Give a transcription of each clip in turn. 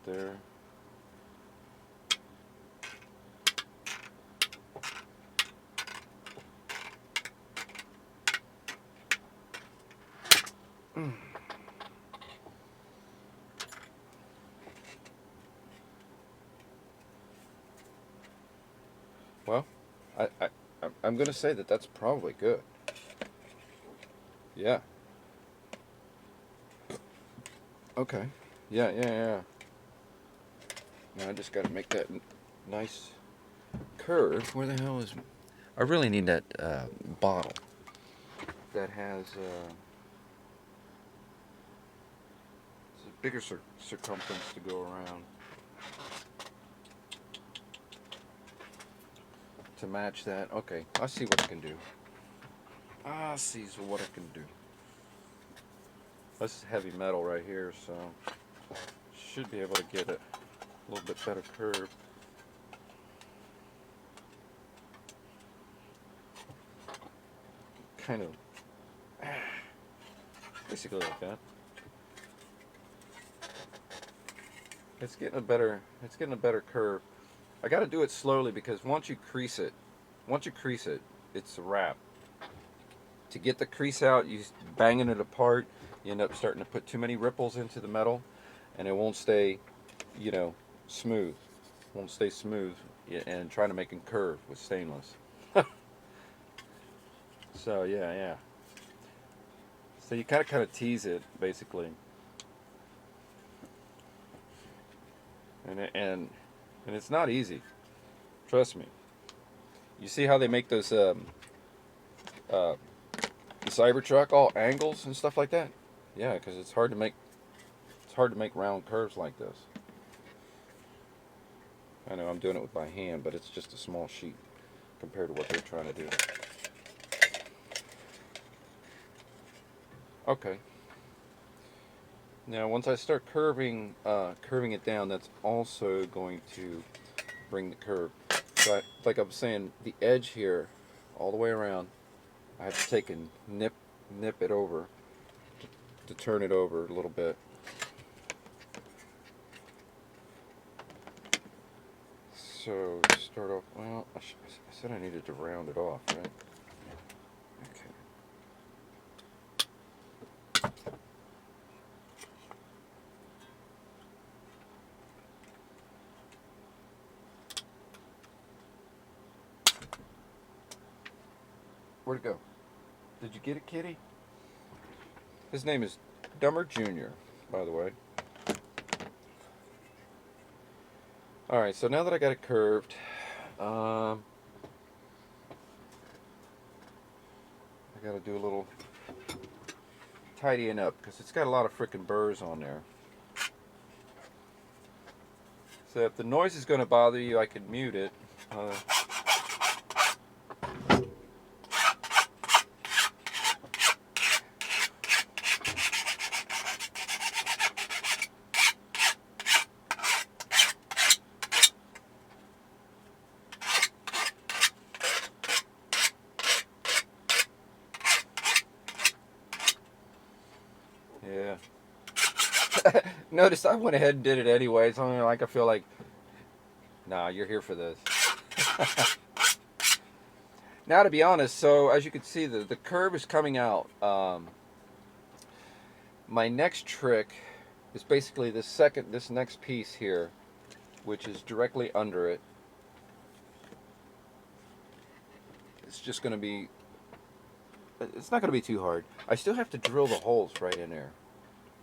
out there. Well, I'm going to say that that's probably good. Yeah. Okay. Yeah, yeah, yeah. Now I just got to make that nice curve. Where the hell is... I really need that bottle that has it's a bigger circumference to go around to match that. Okay, I'll see what I can do. I'll see what I can do. This is heavy metal right here, so should be able to get a little bit better curve. Kind of basically like that. It's getting a better curve. I got to do it slowly because once you crease it, it's a wrap. To get the crease out, you banging it apart, you end up starting to put too many ripples into the metal, and it won't stay, smooth. Won't stay smooth, and trying to make it curve with stainless. So yeah. So you kind of tease it basically, and it's not easy. Trust me. You see how they make those the Cybertruck all angles and stuff like that? Yeah, because it's hard to make round curves like this. I know I'm doing it with my hand, but it's just a small sheet compared to what they're trying to do. Okay. Now, once I start curving it down, that's also going to bring the curve. So, like I was saying, the edge here, all the way around, I have to take and nip it over to turn it over a little bit. So start off. Well, I said I needed to round it off, right? Where'd it go? Did you get it, kitty? His name is Dumber Jr., by the way. Alright, so now that I got it curved, I gotta do a little tidying up because it's got a lot of frickin' burrs on there. So if the noise is gonna bother you, I can mute it. Yeah. Notice I went ahead and did it anyways. I feel like, nah, you're here for this. Now, to be honest, so as you can see, the curve is coming out. My next trick is basically this next piece here, which is directly under it. It's just going to be, it's not going to be too hard. I still have to drill the holes right in there.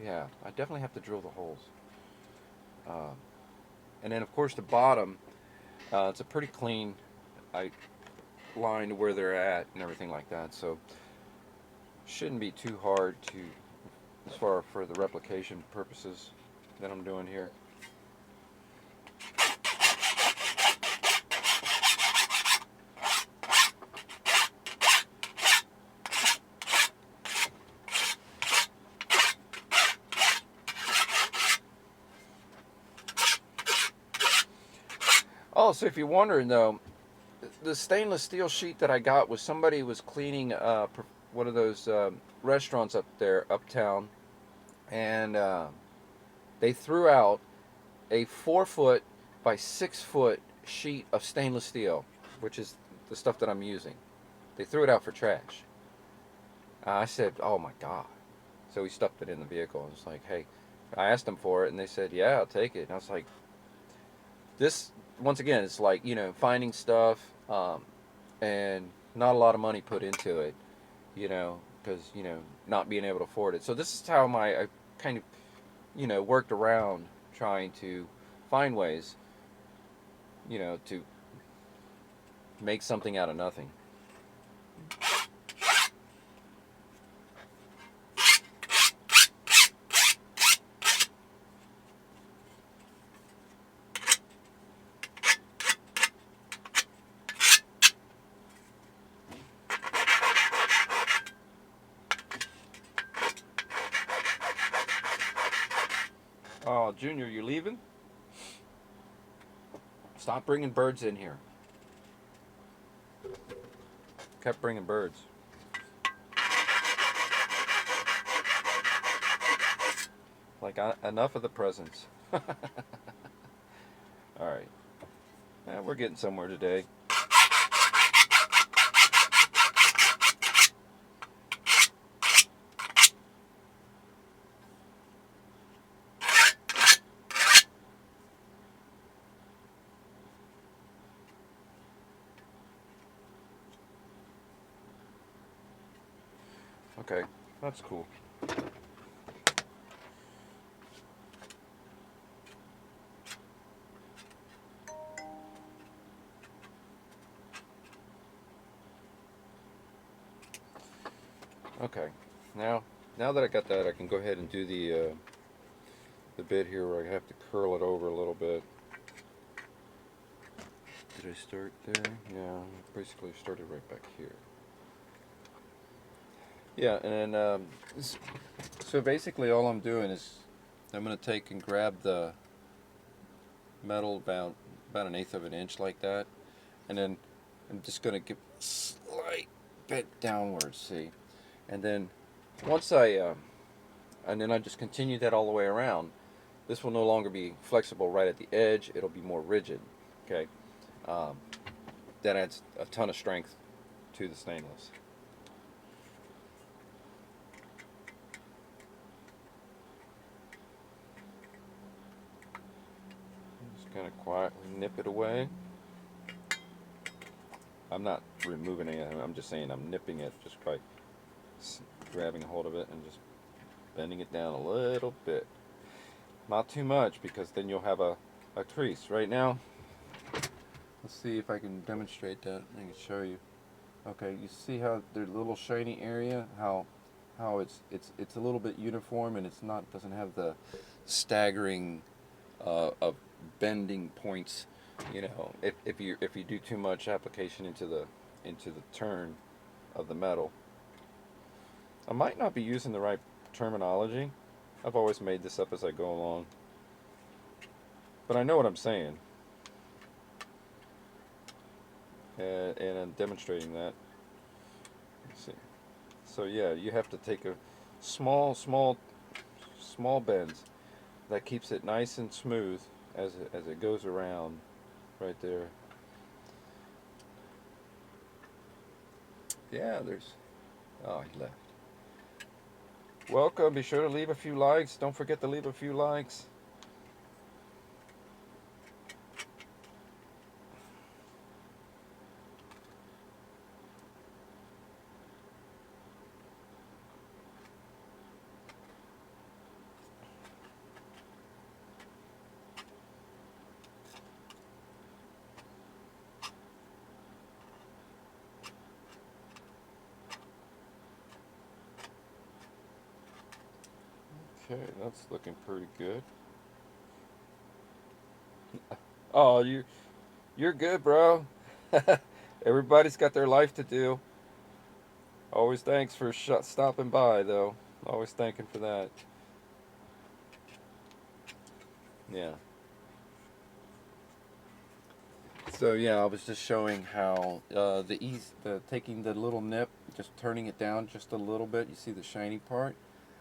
Yeah, I definitely have to drill the holes. And then, of course, the bottom, it's a pretty clean line to where they're at and everything like that. So, shouldn't be too hard as far for the replication purposes that I'm doing here. Oh, so if you're wondering though, the stainless steel sheet that I got was somebody was cleaning one of those restaurants up there uptown, and they threw out a 4 foot by 6 foot sheet of stainless steel, which is the stuff that I'm using. They threw it out for trash. I said, "Oh my God!" So we stuffed it in the vehicle. I was like, "Hey," I asked them for it, and they said, "Yeah, I'll take it." And I was like, "This once again, it's like finding stuff, and not a lot of money put into it, because not being able to afford it. So this is how I kind of worked around trying to find ways, to make something out of nothing. Oh, Junior, you leaving? Stop bringing birds in here. Kept bringing birds. Like, enough of the presents. All right. Yeah, we're getting somewhere today. Okay, that's cool. Okay, now that I got that, I can go ahead and do the bit here where I have to curl it over a little bit. Did I start there? Yeah, basically started right back here. Yeah, and then so basically all I'm doing is I'm going to take and grab the metal about an eighth of an inch like that, and then I'm just going to give a slight bit downwards, see, and then once and then I just continue that all the way around. This will no longer be flexible right at the edge; it'll be more rigid. Okay, um, that adds a ton of strength to the stainless. Just kind of quietly nip it away. I'm not removing anything. I'm just saying I'm nipping it just by grabbing a hold of it and just bending it down a little bit. Not too much, because then you'll have a crease. Right now, let's see if I can demonstrate that. I can show you. Okay, you see how there's a little shiny area? How it's a little bit uniform, and it's not doesn't have the staggering of bending points. If you do too much application into the turn of the metal. I might not be using the right terminology. I've always made this up as I go along, but I know what I'm saying, and I'm demonstrating that. Let's see. So yeah, you have to take a small bends that keeps it nice and smooth as it goes around right there. Yeah, there's. Oh, he left. Welcome. Be sure to leave a few likes. Don't forget to leave a few likes. Okay, that's looking pretty good. Oh, you're good, bro. Everybody's got their life to do. Always thanks for stopping by, though. Always thanking for that. Yeah. So yeah, I was just showing how the taking the little nip, just turning it down just a little bit. You see the shiny part?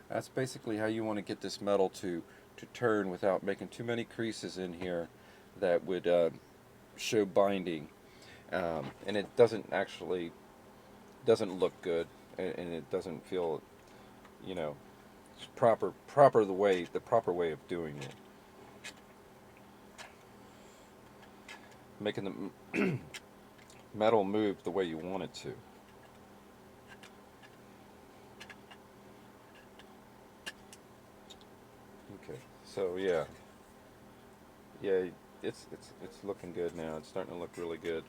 That's basically how you want to get this metal to to turn without making too many creases in here that would show binding, and it doesn't look good, and it doesn't feel, you know, the proper way of doing it. Making the metal move the way you want it to. Okay, so yeah, it's looking good now. It's starting to look really good.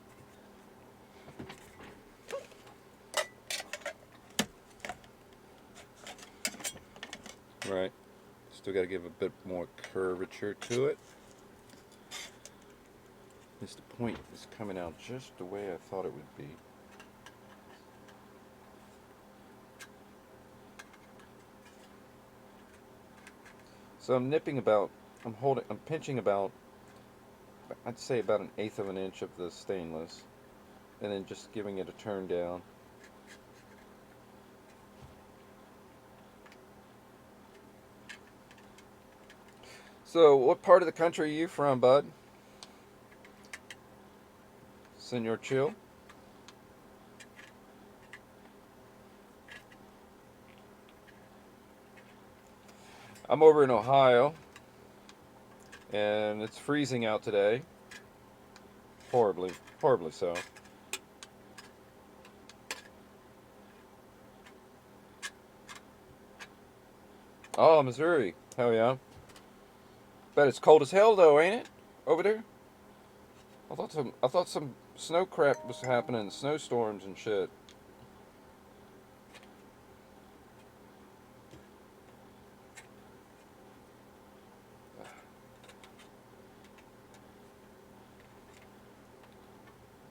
Right. Still got to give a bit more curvature to it. This point is coming out just the way I thought it would be. So I'm pinching about, I'd say about 1/8 of an inch of the stainless, and then just giving it a turn down. So, what part of the country are you from, bud? Senor Chill? I'm over in Ohio, and it's freezing out today. Horribly, horribly so. Oh, Missouri. Hell yeah. Bet it's cold as hell though, ain't it? Over there? I thought some snow crap was happening, snowstorms and shit.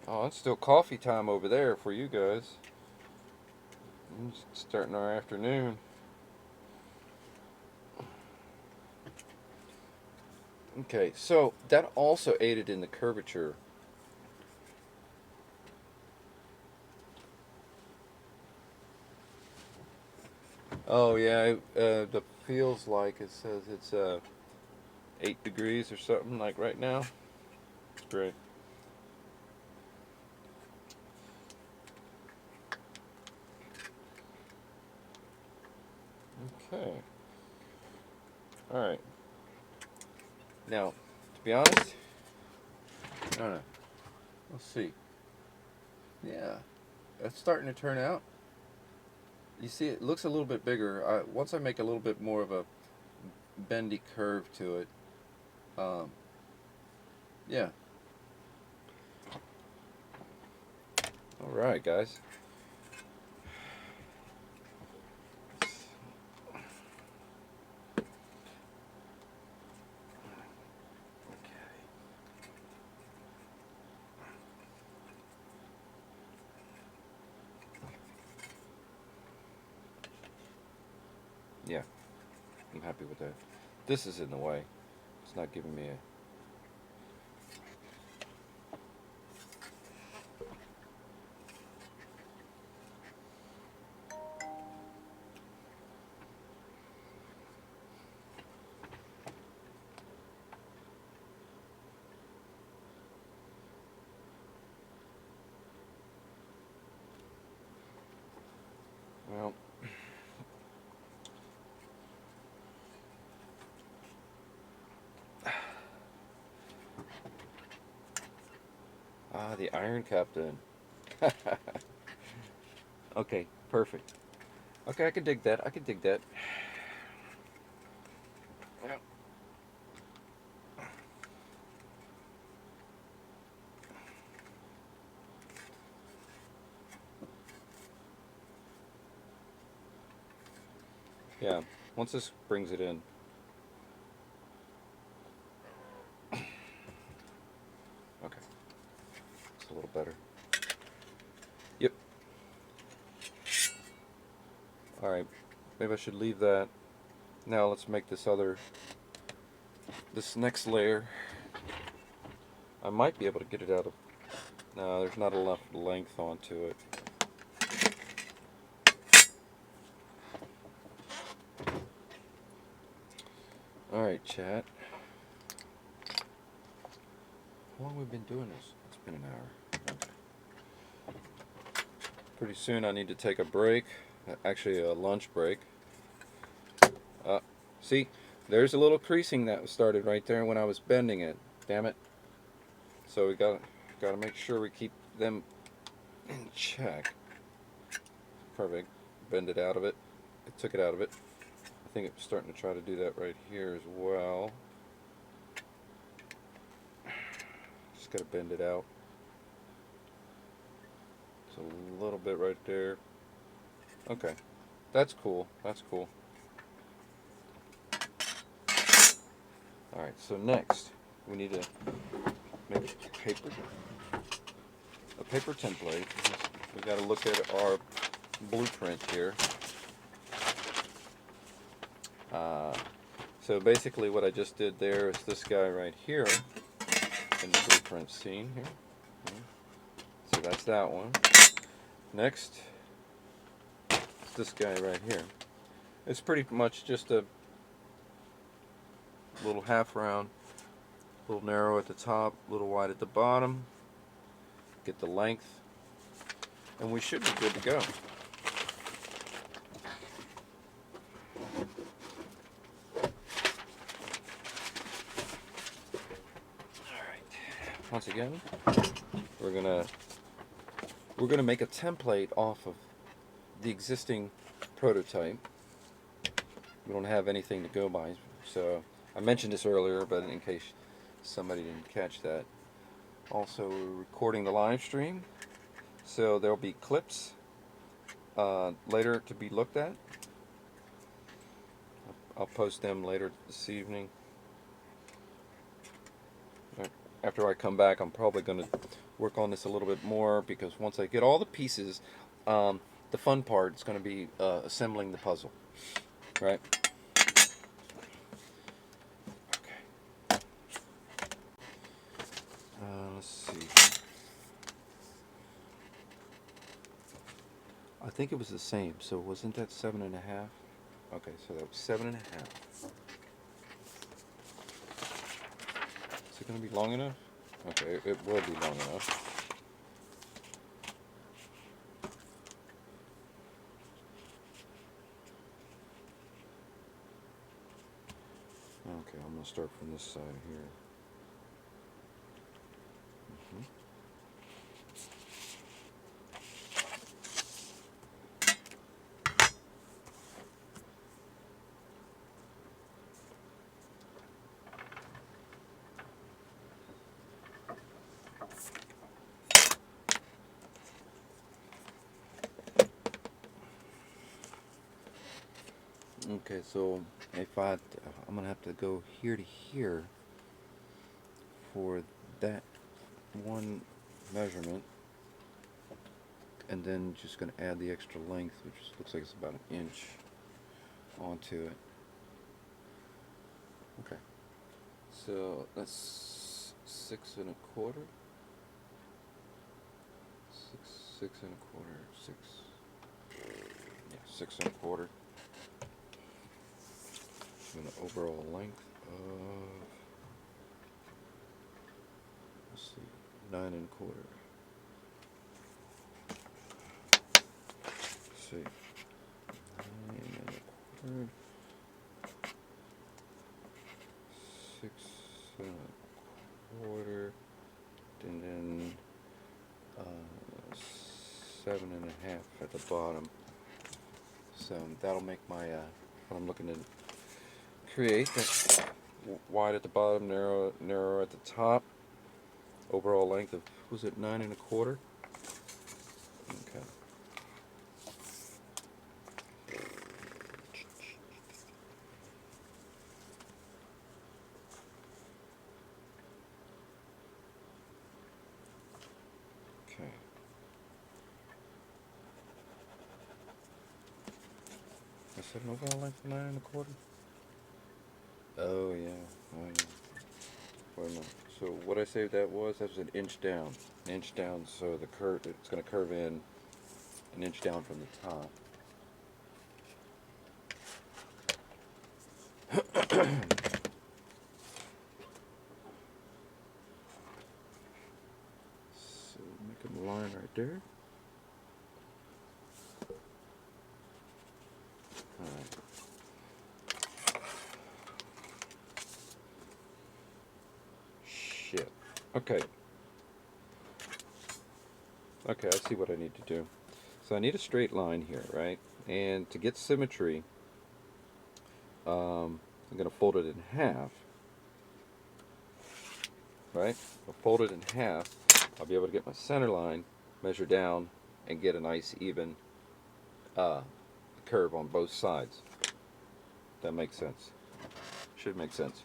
Oh, it's still coffee time over there for you guys. It's starting our afternoon. Okay, so that also aided in the curvature. Oh yeah, the feels like it says it's 8 degrees or something like right now. It's great. Okay. All right. Now, to be honest, I don't know. Let's see. Yeah, it's starting to turn out. You see, it looks a little bit bigger. Once I make a little bit more of a bendy curve to it, um, yeah. All right, guys. Yeah, I'm happy with that. This is in the way. It's not giving me a... Well, the Iron Captain. Okay, perfect. Okay, I can dig that. I can dig that. Yeah, once this brings it in. Okay, it's a little better. Yep. Alright, maybe I should leave that. Now let's make this next layer. I might be able to get it out of... No, there's not enough length onto it. Alright, chat. How long have we been doing this? It's been an hour. Okay. Pretty soon I need to take a break. Actually, a lunch break. See, there's a little creasing that started right there when I was bending it. Damn it. So we gotta make sure we keep them in check. Perfect. Bend it out of it. It took it out of it. I think it's starting to try to do that right here as well. Just gotta bend it out. It's a little bit right there. Okay. That's cool. That's cool. Alright, so next we need to make a paper template. We got to look at our blueprint here. So basically what I just did there is this guy right here in the blueprint scene here. So that's that one. Next, it's this guy right here. It's pretty much just a little half round, a little narrow at the top, a little wide at the bottom. Get the length, and we should be good to go. Alright. Once again, we're gonna make a template off of the existing prototype. We don't have anything to go by, so I mentioned this earlier, but in case somebody didn't catch that. Also, we're recording the live stream, so there'll be clips later to be looked at. I'll post them later this evening. After I come back, I'm probably going to work on this a little bit more, because once I get all the pieces, the fun part is going to be assembling the puzzle, right? Okay. Let's see. I think it was the same, so wasn't that 7.5? Okay, so that was 7.5. Is it going to be long enough? Okay, it will be long enough. Okay, I'm going to start from this side here. Okay, so if I'm going to have to go here to here for that one measurement, and then just going to add the extra length, which looks like it's about an inch onto it. Okay, so that's 6 1/4. 6 1/4. 6 1/4. An overall length of, let's see, 9 1/4. Let's see, 9 1/4, 6 1/4, and then 7.5 at the bottom. So that'll make my what I'm looking to create. That's wide at the bottom, narrow at the top. Overall length of, was it 9 1/4? Okay. Okay. I said an overall length of 9 1/4. Oh yeah. Oh yeah. Wait a minute. So what I say that was an inch down. An inch down, so the curve, it's going to curve in an inch down from the top. Give him a line right there. Alright. Shit. Okay. Okay, I see what I need to do. So I need a straight line here, right? And to get symmetry, I'm going to fold it in half. Right? I'll fold it in half. I'll be able to get my center line, measure down, and get a nice even curve on both sides. That makes sense. Should make sense.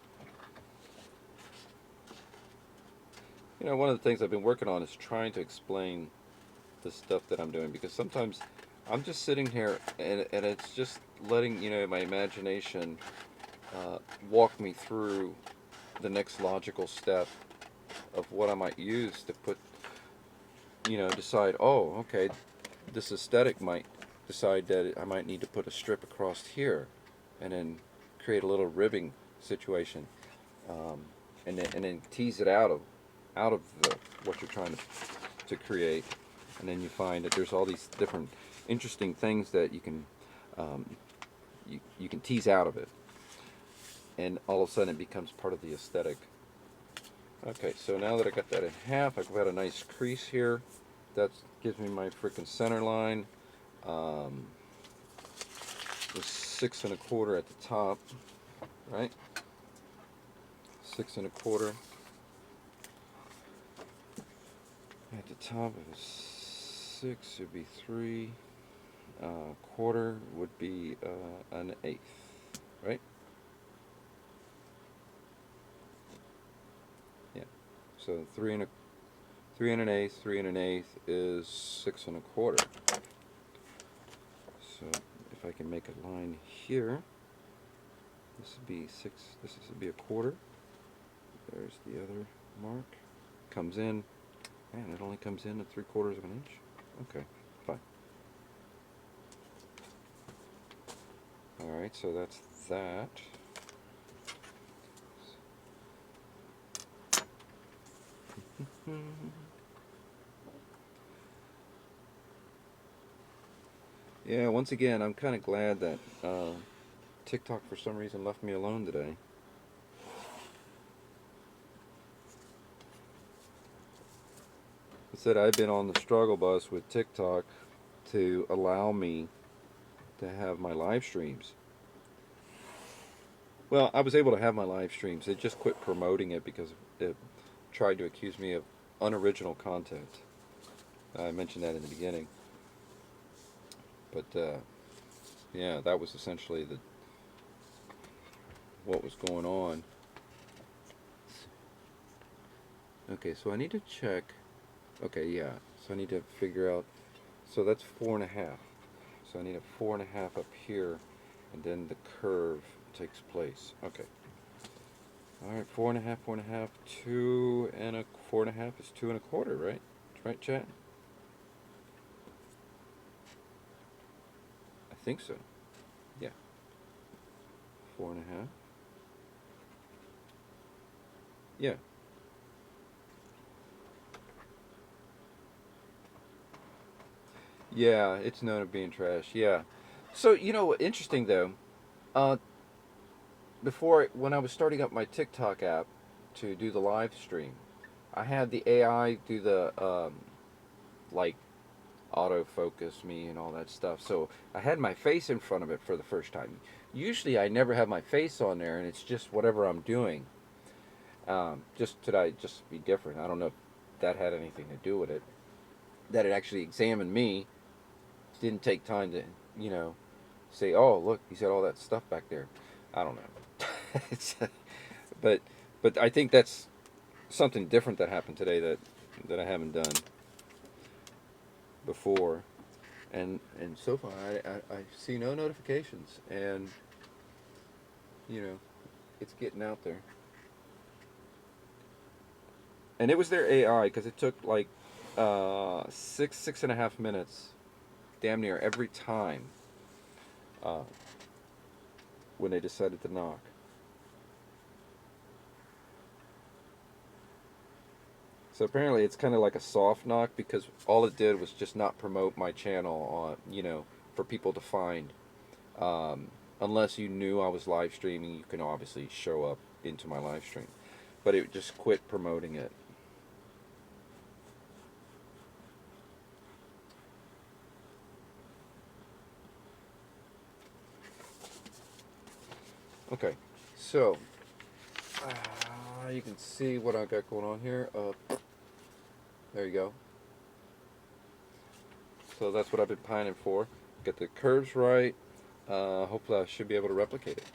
You know, one of the things I've been working on is trying to explain the stuff that I'm doing, because sometimes I'm just sitting here and it's just letting, you know, my imagination walk me through the next logical step of what I might use to put, you know, decide, oh, okay, this aesthetic might decide that I might need to put a strip across here and then create a little ribbing situation, and then tease it out of what you're trying to create, and then you find that there's all these different interesting things that you can you can tease out of it, and all of a sudden it becomes part of the aesthetic. Okay, so now that I got that in half, I've got a nice crease here. That gives me my freaking center line. There's 6 1/4 at the top, right? 6 1/4 at the top. If it's 6, it'd be 3. Quarter would be an 1/8, right? Yeah. So 3 1/8. 3 1/8 is 6 1/4. So if I can make a line here, this would be 6. This would be a quarter. There's the other mark. Comes in, and it only comes in at 3/4 of an inch. Okay, fine. All right, so that's that. Yeah, once again, I'm kind of glad that TikTok for some reason left me alone today. I said I've been on the struggle bus with TikTok to allow me to have my live streams. Well, I was able to have my live streams. They just quit promoting it because it tried to accuse me of unoriginal content. I mentioned that in the beginning. But yeah, that was essentially what was going on. Okay, so I need to check. Okay, yeah. So I need to figure out. So that's 4 1/2. So I need a 4 1/2 up here, and then the curve takes place. Okay. All right, 4 1/2, 4 1/2, 2 and 4 1/2 is 2 1/4, right? Right, chat? I think so. Yeah. 4 1/2. Yeah. Yeah, it's known as being trash. Yeah. So, you know, interesting though. Uh, when I was starting up my TikTok app to do the live stream, I had the AI do the like autofocus me and all that stuff. So I had my face in front of it for the first time. Usually I never have my face on there, and it's just whatever I'm doing. Just today, just be different. I don't know if that had anything to do with it. That it actually examined me. Didn't take time to, you know, say, oh, look, he's got all that stuff back there. I don't know. but I think that's something different that happened today that I haven't done before. And so far, I see no notifications. And, you know, it's getting out there. And it was their AI, because it took like 6.5 minutes, damn near every time, when they decided to knock. So apparently it's kind of like a soft knock because all it did was just not promote my channel on, for people to find. Um, Unless you knew I was live streaming, you can obviously show up into my live stream. But it just quit promoting it. Okay, so you can see what I got going on here. There you go. So that's what I've been pining for. Get the curves right. Hopefully I should be able to replicate it.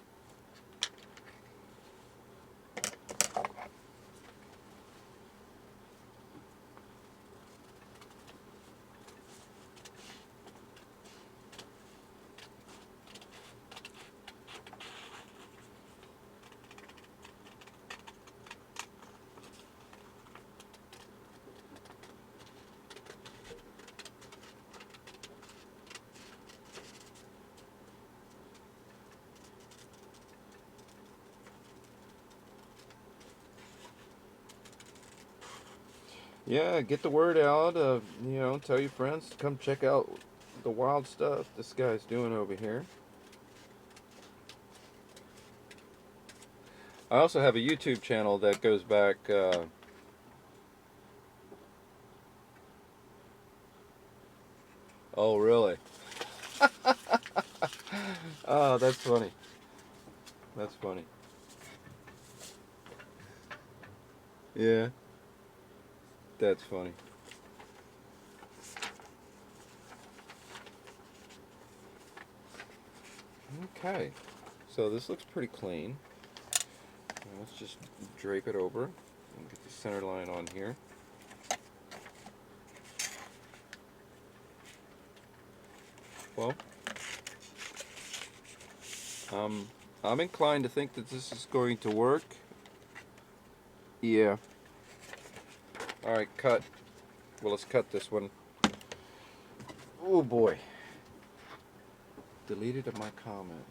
Yeah, get the word out. Tell your friends to come check out the wild stuff this guy's doing over here. I also have a YouTube channel that goes back. Oh, really? Oh, that's funny. That's funny. Yeah, that's funny. Okay, so this looks pretty clean. Let's just drape it over and get the center line on here. Well, I'm inclined to think that this is going to work. Yeah. Alright, cut. Well, let's cut this one. Oh boy. Deleted my comment.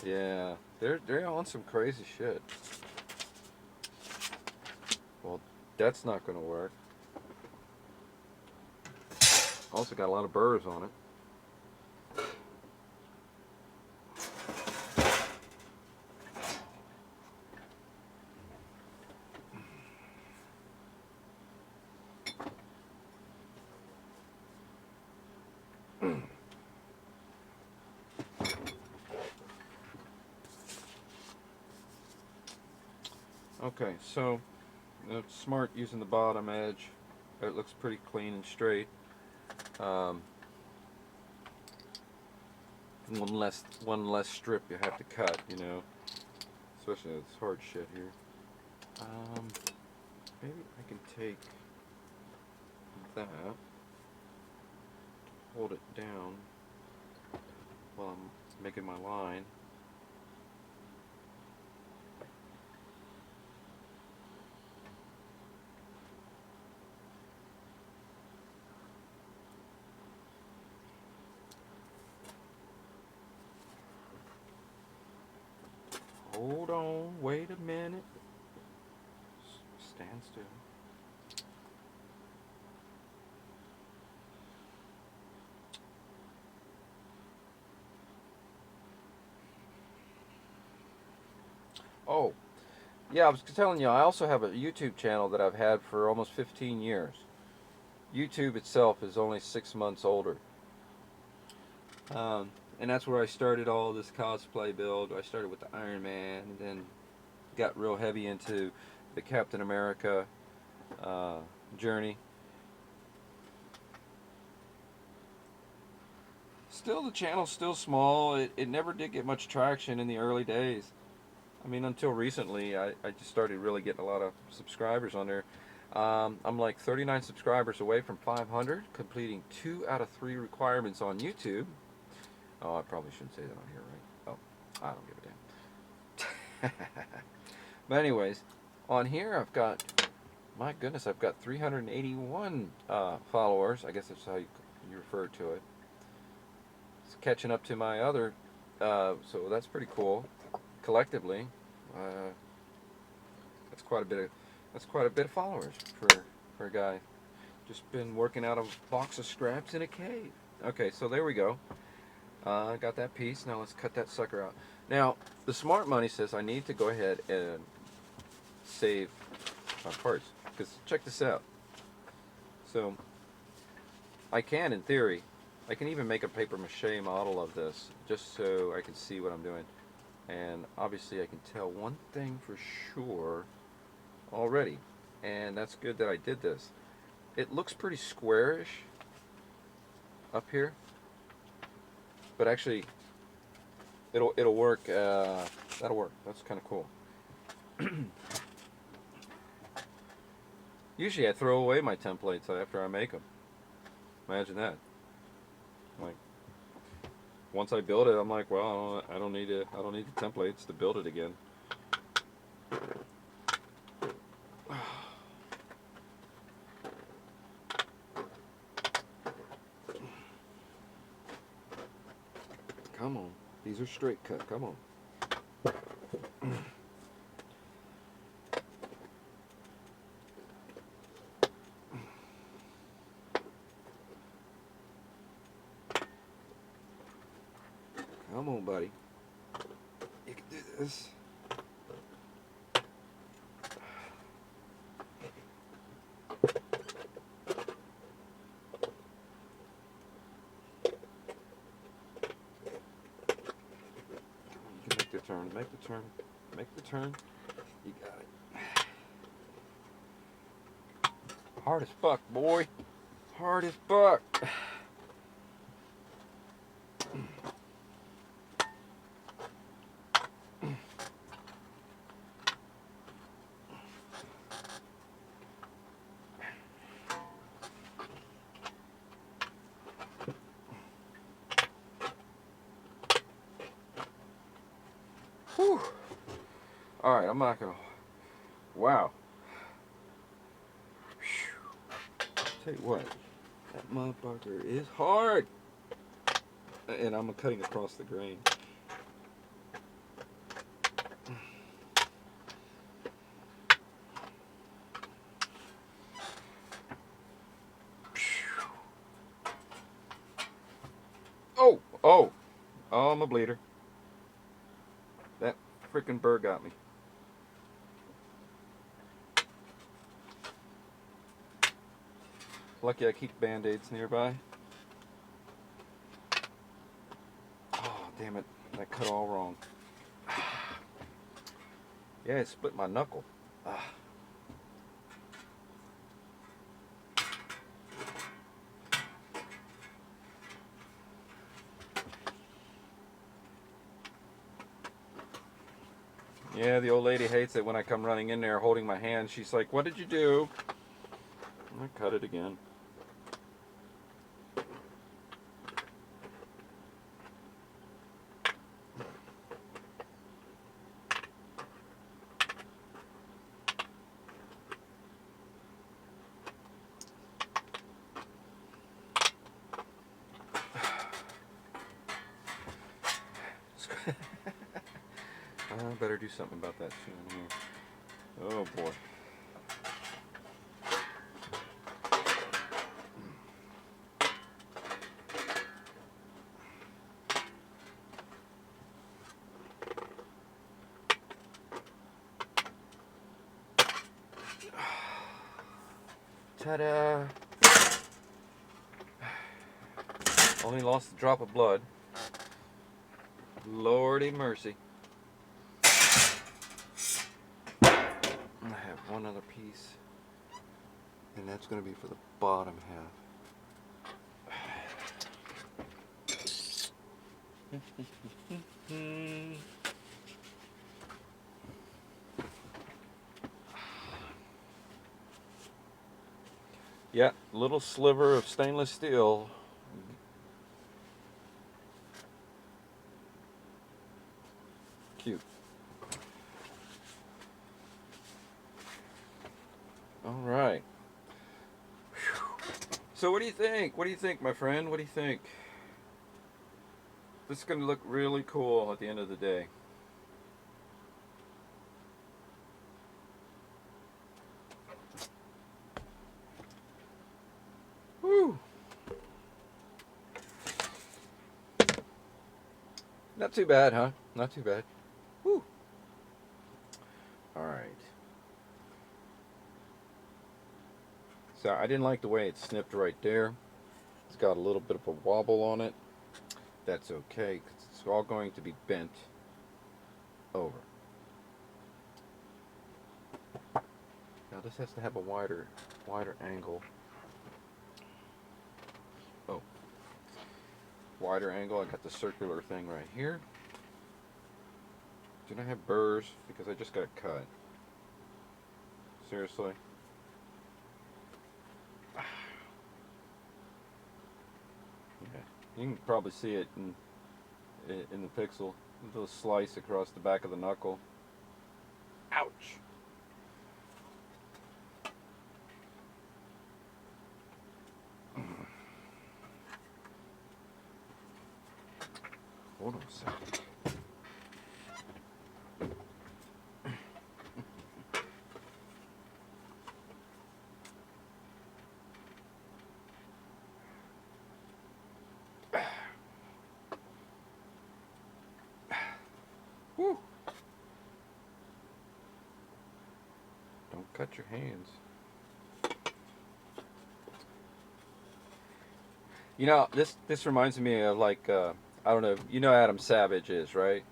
Yeah, they're on some crazy shit. Well, that's not going to work. Also got a lot of burrs on it. Okay, so it's smart using the bottom edge. It looks pretty clean and straight. One less strip you have to cut, especially this hard shit here. Maybe I can take that, hold it down while I'm making my line. Hold on, wait a minute. Stand still. Oh, yeah, I was telling you, I also have a YouTube channel that I've had for almost 15 years. YouTube itself is only 6 months older. And that's where I started all this cosplay build. I started with the Iron Man, and then got real heavy into the Captain America journey. Still, the channel's still small. It never did get much traction in the early days. I mean, until recently, I just started really getting a lot of subscribers on there. I'm like 39 subscribers away from 500, completing 2 out of 3 requirements on YouTube. Oh, I probably shouldn't say that on here, right? Oh, I don't give a damn. But anyways, on here I've got, my goodness, I've got 381 followers. I guess that's how you refer to it. It's catching up to my other, so that's pretty cool. Collectively, that's quite a bit of followers for a guy. Just been working out a box of scraps in a cave. Okay, so there we go. Got that piece. Now let's cut that sucker out. Now, the smart money says I need to go ahead and save my parts. Because check this out. So, I can, in theory, I can even make a paper mache model of this, just so I can see what I'm doing. And obviously I can tell one thing for sure already. And that's good that I did this. It looks pretty squarish up here. But actually, it'll work. That'll work. That's kind of cool. Usually, I throw away my templates after I make them. Imagine that. Like, once I build it, I'm like, well, I don't need it. I don't need the templates to build it again. Come on. These are straight cut. Come on. Come on, buddy. You can do this. Turn, make the turn, make the turn. You got it. Hard as fuck, boy. Hard as fuck. Whew. All right, I'm not gonna. Wow. Whew. Tell you what, that motherfucker is hard. And I'm cutting across the grain. Oh, I'm a bleeder. That freaking bird got me. Lucky I keep band-aids nearby. Oh, damn it. That cut all wrong. Yeah, it split my knuckle. Yeah, the old lady hates it when I come running in there holding my hand. She's like, what did you do? I cut it again. I better do something about that soon here. Oh boy. Ta-da! Only lost a drop of blood. Lordy mercy. I have one other piece, and that's going to be for the bottom half. Yeah, little sliver of stainless steel. Cute. All right. So what do you think? What do you think, my friend? What do you think? This is going to look really cool at the end of the day. Not too bad, huh? Not too bad. Woo. All right. So I didn't like the way it snipped right there. It's got a little bit of a wobble on it. That's okay, because it's all going to be bent over. Now this has to have a wider angle. Oh, wider angle. I got the circular thing right here. Do not have burrs because I just got cut. Seriously. Okay. You can probably see it in the pixel. A little slice across the back of the knuckle. Ouch. Hold on a second. Woo. Don't cut your hands. You know, this reminds me of like I don't know. You know Adam Savage is, right?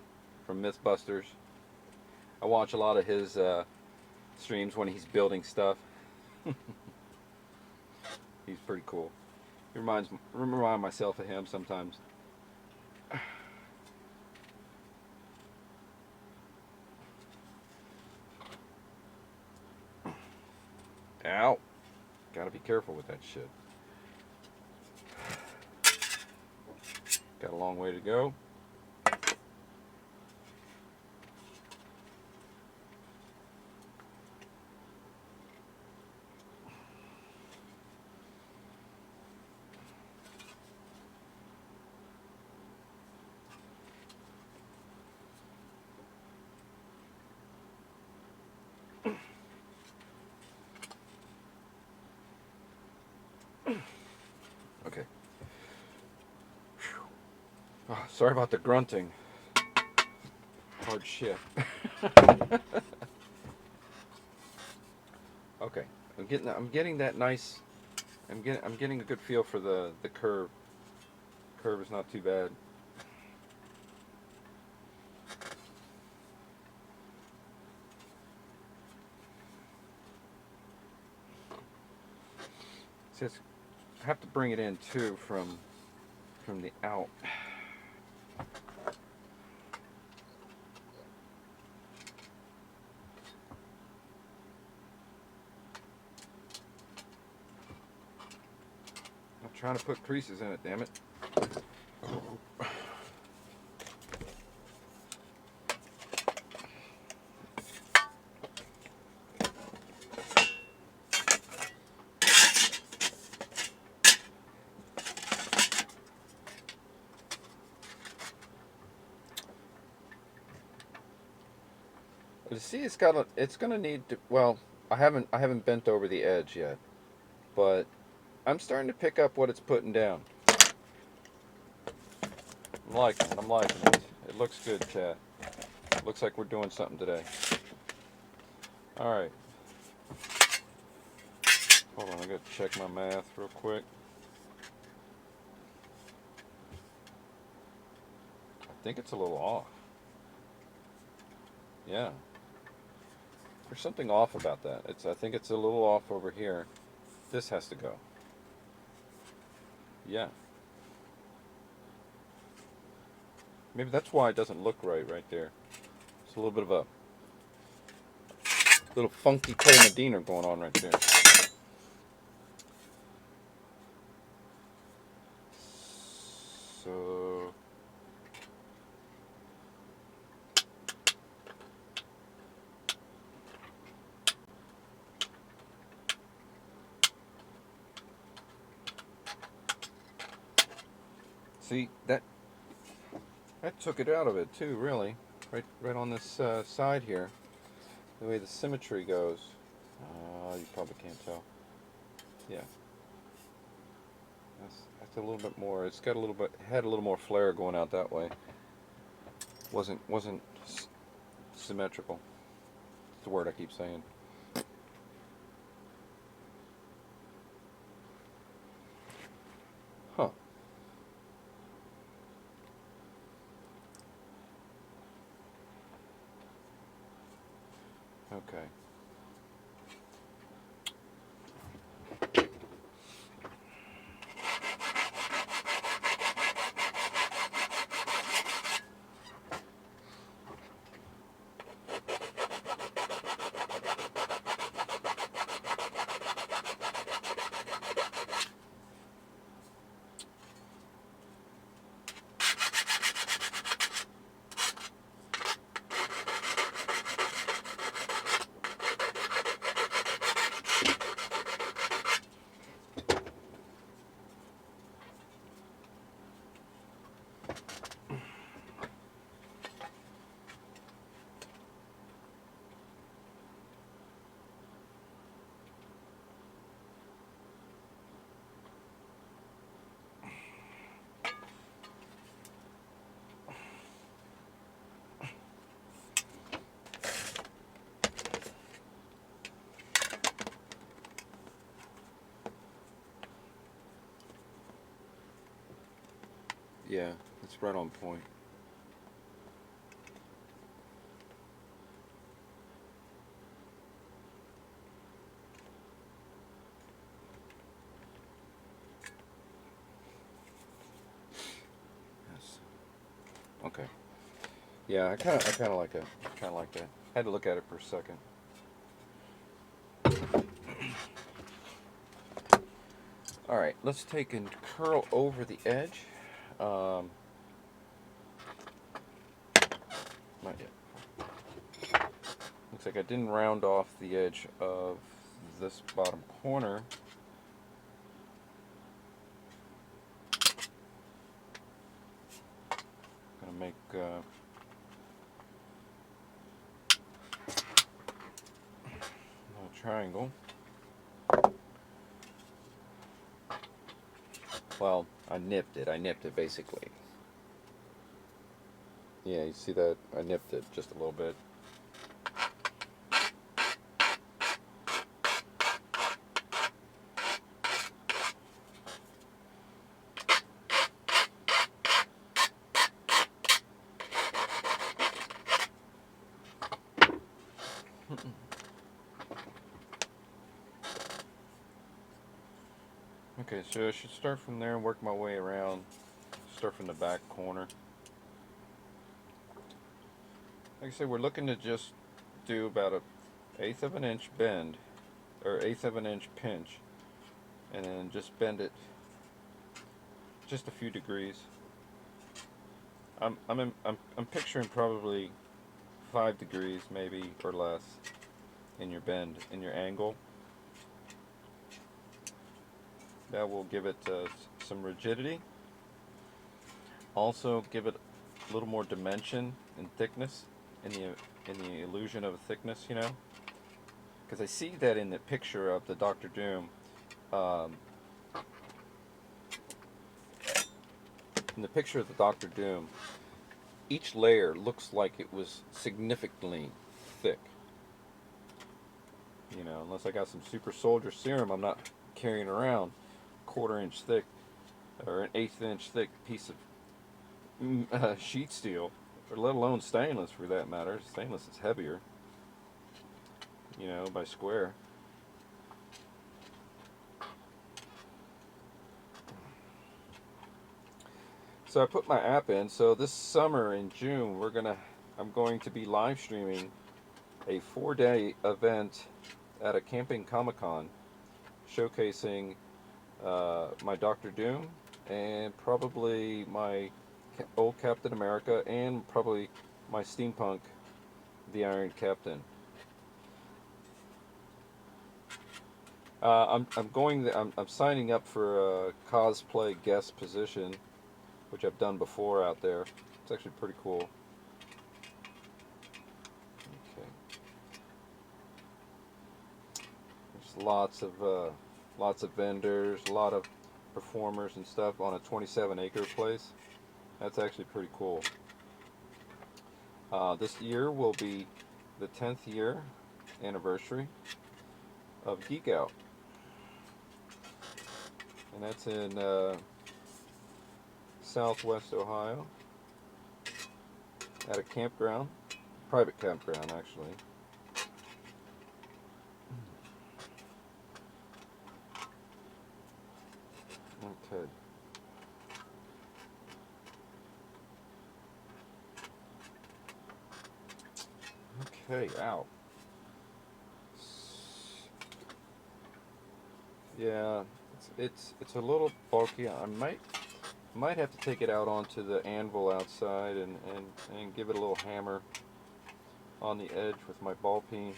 From Mythbusters. I watch a lot of his streams when he's building stuff. He's pretty cool. He remind myself of him sometimes. Ow. Gotta be careful with that shit. Got a long way to go. Okay. Oh, sorry about the grunting. Hard shit. Okay. I'm getting that nice. I'm getting a good feel for the curve. Curve is not too bad. See, I have to bring it in too from the out. I'm trying to put creases in it, damn it. But see, it's gonna need to. Well, I haven't bent over the edge yet, but I'm starting to pick up what it's putting down. I'm liking it. I'm liking it. It looks good, chat. Looks like we're doing something today. All right. Hold on, I gotta check my math real quick. I think it's a little off. Yeah. There's something off about that. I think it's a little off over here. This has to go. Yeah. Maybe that's why it doesn't look right there. It's a little bit of a little funky Tay Medina going on right there. So see that took it out of it too, really. Right on this side here. The way the symmetry goes. You probably can't tell. Yeah. That's a little bit more. It's got had a little more flare going out that way. wasn't symmetrical. It's the word I keep saying. Huh. Okay. Yeah, it's right on point. Yes. Okay. Yeah, I kind of like it. Kind of like that. Had to look at it for a second. All right, let's take and curl over the edge. Um, Not yet. Looks like I didn't round off the edge of this bottom corner. Gonna make a little triangle. Well, I nipped it basically. Yeah, you see that? I nipped it just a little bit. Okay, so I should start from there and work my way around. Start from the back corner. Like I said, we're looking to just do about a eighth of an inch bend, or eighth of an inch pinch, and then just bend it just a few degrees. I'm picturing probably 5 degrees maybe or less in your bend, in your angle. That will give it some rigidity. Also give it a little more dimension and thickness in the illusion of a thickness, you know. Because I see that in the picture of the Doctor Doom. In the picture of the Doctor Doom, each layer looks like it was significantly thick. You know, unless I got some super soldier serum, I'm not carrying around quarter-inch thick or an eighth-inch thick piece of sheet steel, or let alone stainless for that matter. Stainless is heavier, you know, by square. So I put my app in. So this summer in June, I'm going to be live streaming a 4-day event at a camping Comic-Con, showcasing my Doctor Doom and probably my old Captain America and probably my steampunk, the Iron Captain. I'm signing up for a cosplay guest position, which I've done before out there. It's actually pretty cool. Okay. There's lots of vendors, a lot of performers and stuff on a 27-acre place. That's actually pretty cool. This year will be the 10th year anniversary of Geek Out, and that's in Southwest Ohio at a campground, private campground actually. Okay. Okay, ow. Yeah, it's a little bulky. I might have to take it out onto the anvil outside and give it a little hammer on the edge with my ball peen.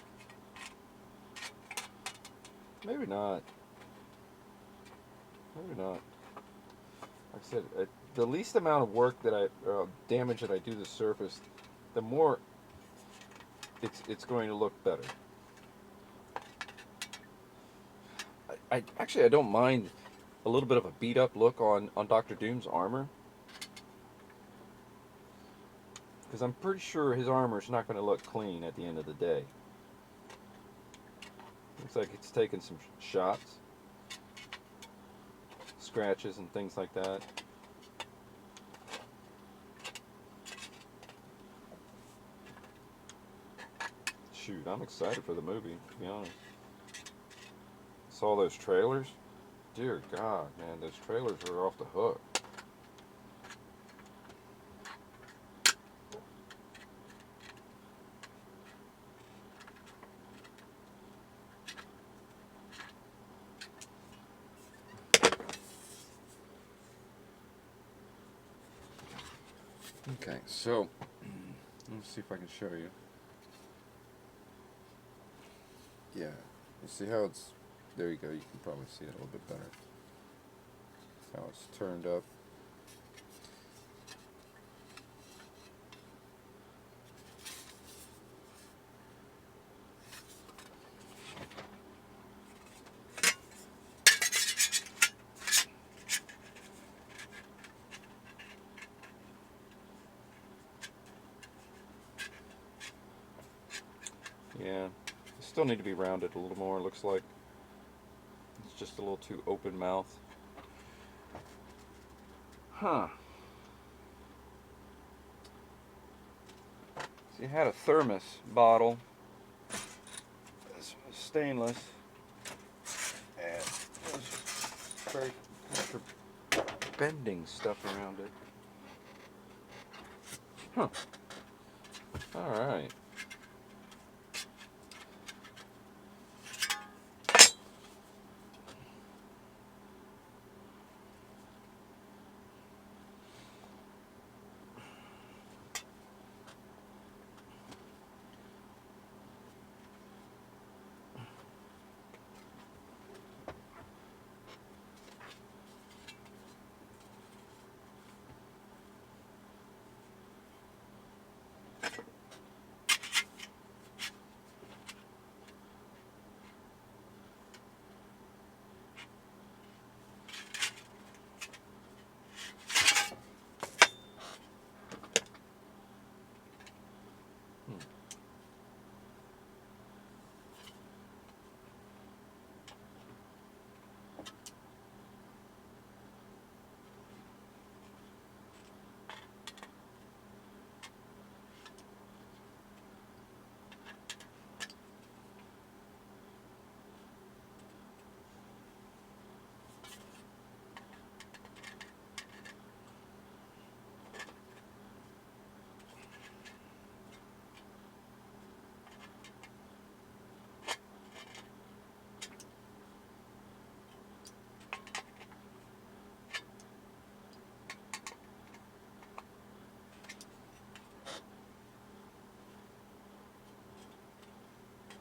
Maybe not. Maybe not. Like I said, the least amount of work that damage that I do to the surface, the more it's going to look better. I actually I don't mind a little bit of a beat up look on Doctor Doom's armor, because I'm pretty sure his armor is not going to look clean at the end of the day. Looks like it's taken some shots, scratches, and things like that. Shoot, I'm excited for the movie, to be honest. Saw those trailers. Dear God, man, those trailers are off the hook. Okay, so let's see if I can show you. Yeah, you see how it's, there you go, you can probably see it a little bit better. How it's turned up. Yeah, still need to be rounded a little more, looks like. It's just a little too open mouth. Huh. So you had a thermos bottle. This was stainless. And there's very extra bending stuff around it. Huh. Alright.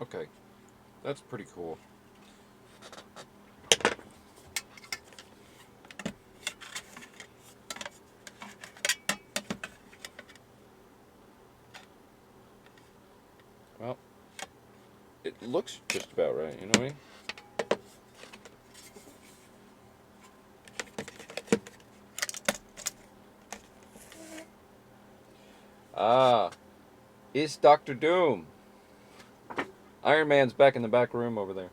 Okay, that's pretty cool. Well, it looks just about right, you know what I mean? Ah, It's Dr. Doom. Iron Man's back in the back room over there.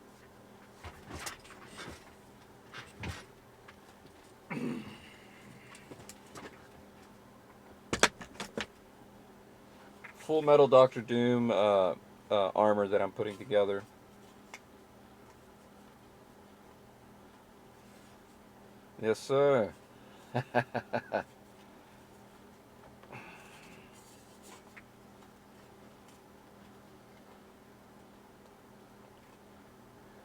Full metal Dr. Doom armor that I'm putting together. Yes, sir.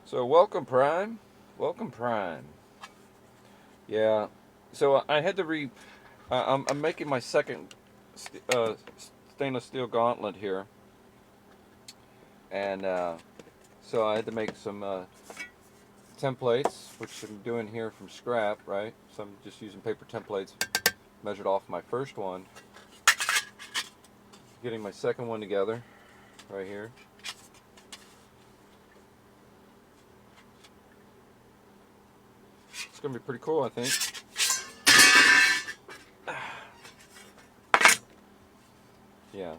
So welcome, Prime. Welcome, Prime. Yeah. So I had to I'm making my second stainless steel gauntlet here, and so I had to make some templates, which I'm doing here from scrap, right? So I'm just using paper templates, measured off my first one, getting my second one together, right here. It's gonna be pretty cool, I think. Yeah.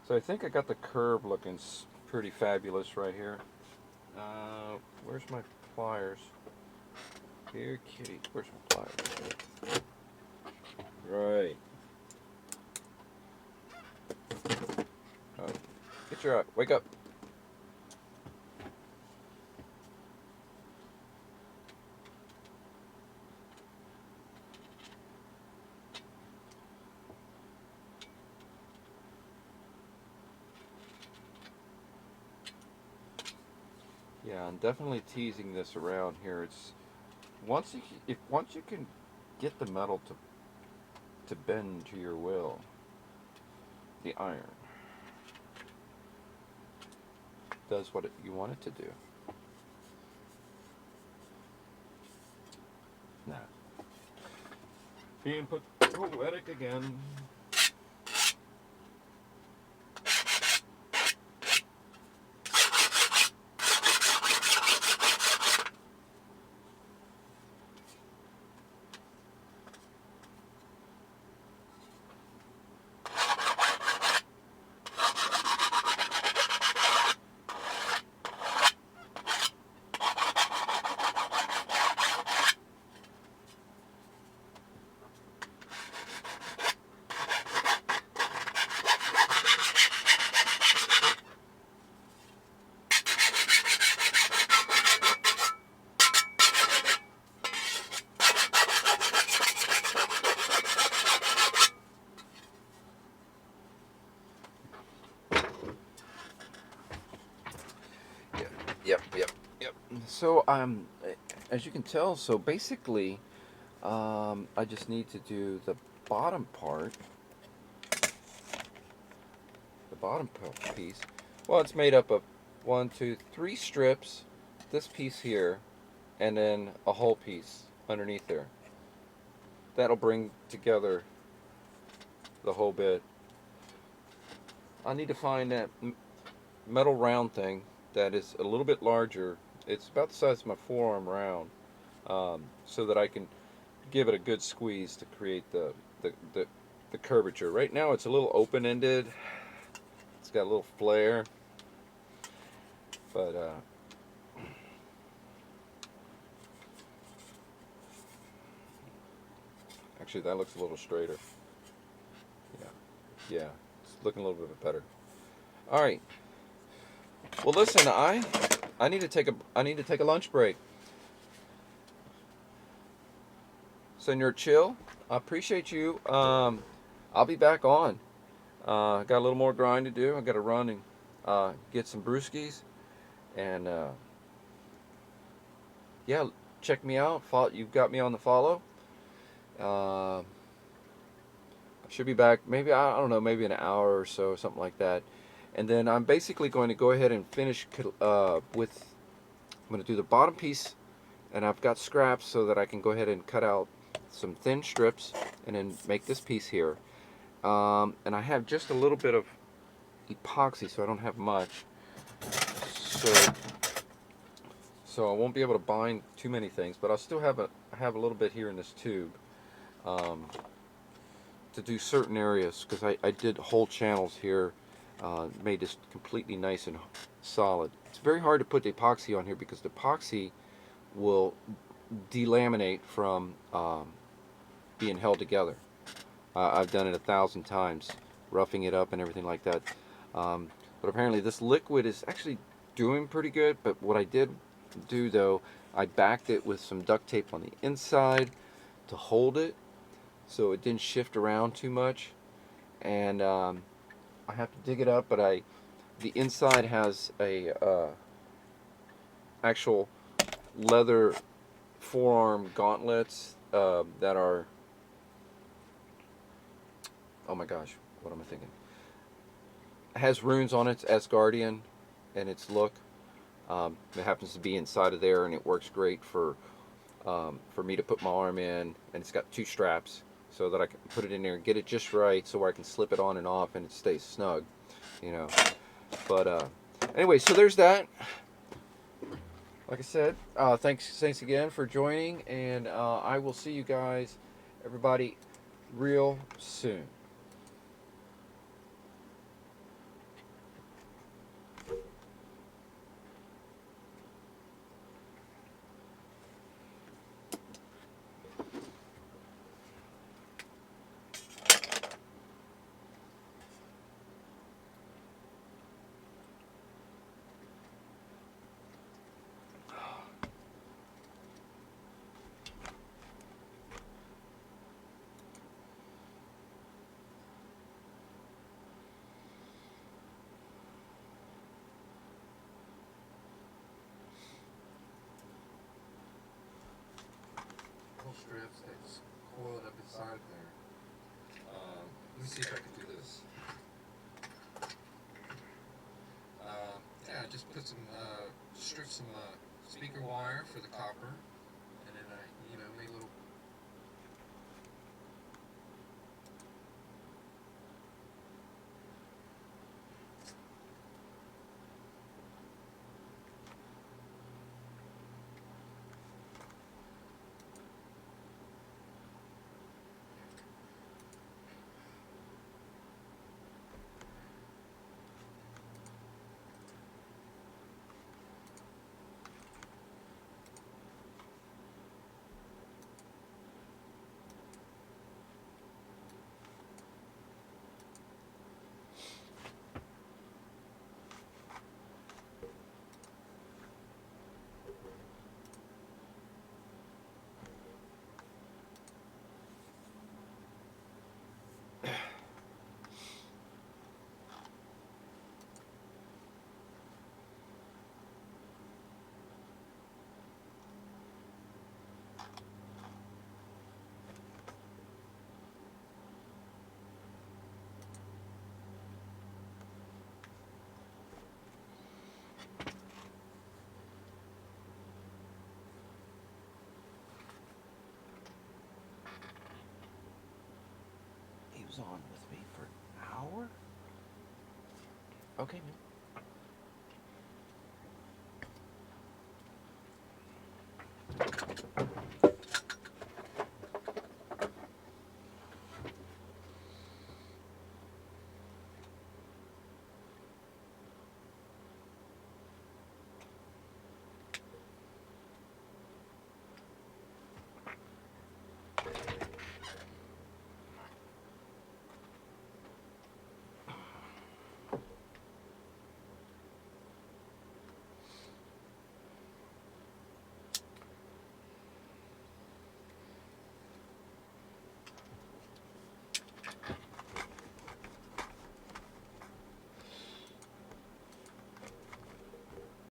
So I think I got the curve looking pretty fabulous right here. Where's my pliers? Here, kitty. Where's my pliers? Right. Get your eye. Wake up. Yeah, I'm definitely teasing this around here. It's once you can get the metal to bend to your will, the iron does what you want it to do. Nah. Being poetic again. Yep. So as you can tell, so basically, I just need to do the bottom part, the bottom piece. Well, it's made up of 1, 2, 3 strips, this piece here, and then a whole piece underneath there. That'll bring together the whole bit. I need to find that metal round thing that is a little bit larger. It's about the size of my forearm round, so that I can give it a good squeeze to create the curvature. Right now it's a little open-ended. It's got a little flare, but actually that looks a little straighter. Yeah, it's looking a little bit better. All right. Well, listen, I need to take a lunch break. Senor Chill, I appreciate you. I'll be back on. Got a little more grind to do. I got to run and get some brewskis, and yeah, check me out. You've got me on the follow. I should be back. Maybe I don't know. Maybe an hour or so, something like that. And then I'm basically going to go ahead and finish with. I'm going to do the bottom piece, and I've got scraps so that I can go ahead and cut out some thin strips and then make this piece here. And I have just a little bit of epoxy, so I don't have much. So I won't be able to bind too many things, but I'll still have a little bit here in this tube to do certain areas, because I did whole channels here made this completely nice and solid. It's very hard to put the epoxy on here because the epoxy will delaminate from being held together. I've done it 1,000 times, roughing it up and everything like that. But apparently this liquid is actually doing pretty good. But what I did do though, I backed it with some duct tape on the inside to hold it so it didn't shift around too much. And I have to dig it up, but the inside has a actual leather forearm gauntlets that are, oh my gosh, what am I thinking? It has runes on it, it's Asgardian and its look. It happens to be inside of there, and it works great for me to put my arm in, and it's got 2 straps so that I can put it in there and get it just right so where I can slip it on and off and it stays snug, you know. But anyway, so there's that. Like I said, thanks again for joining, and I will see you guys, everybody, real soon. Strips that's coiled up inside there. Let me see if I can do this. Yeah, just put some strips, some speaker wire for the copper, and then I, make a little. He was on with me for an hour? Okay, man.